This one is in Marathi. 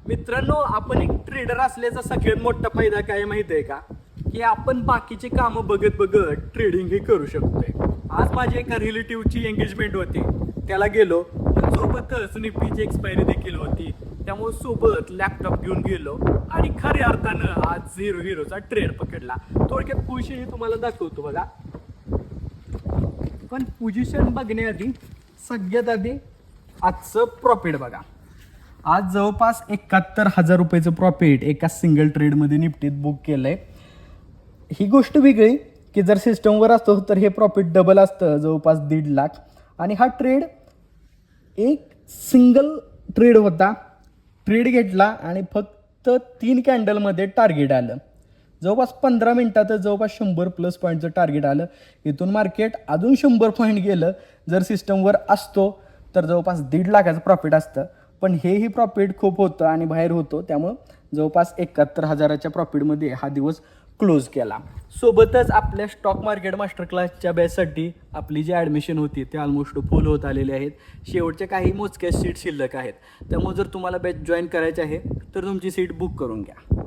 मित्रांनो, आपण एक ट्रेडर असल्याचा सगळ्यात मोठा फायदा काय माहिती आहे का, की आपण बाकीचे कामं बघत बघत ट्रेडिंग हे करू शकतोय. आज माझ्या एका रिलेटिव्हची एंगेजमेंट होती, त्याला गेलो, पण सोबतच निफ्टीची एक्सपायरी देखील होती, त्यामुळे सोबत लॅपटॉप घेऊन गेलो आणि खऱ्या अर्थानं आज 0-0चा ट्रेड पकडला. थोडक्यात पोझिशन तुम्हाला दाखवतो बघा. पण पोझिशन बघण्याआधी सगळ्यात आधी आजचं प्रॉफिट बघा. आज जवळपास 71,000 रुपयाचं प्रॉफिट एका सिंगल ट्रेडमध्ये निफ्टीत बुक केलं आहे. ही गोष्ट वेगळी की जर सिस्टमवर असतो तर हे प्रॉफिट डबल असतं, जवळपास 1.5 लाख. आणि हा ट्रेड एक सिंगल ट्रेड होता. ट्रेड घेतला आणि फक्त 3 कॅन्डलमध्ये टार्गेट आलं. जवळपास 15 मिनिटातच जवळपास 100+ पॉईंटचं टार्गेट आलं. इथून मार्केट अजून 100 पॉईंट गेलं. जर सिस्टमवर असतो तर जवळपास 1.5 लाखाचं प्रॉफिट असतं. पण हेही प्रॉफिट खूप होतं आणि बाहेर होतो, त्यामुळं जवळपास 71,000च्या प्रॉफिटमध्ये हा दिवस क्लोज केला. सोबतच आपल्या स्टॉक मार्केट मास्टर क्लासच्या बॅचसाठी आपली जी ॲडमिशन होती ते ऑलमोस्ट फुल होत आलेले आहेत. शेवटच्या काही मोजक्या सीट शिल्लक आहेत. त्यामुळे जर तुम्हाला बॅच जॉईन करायची आहे तर तुमची सीट बुक करून घ्या.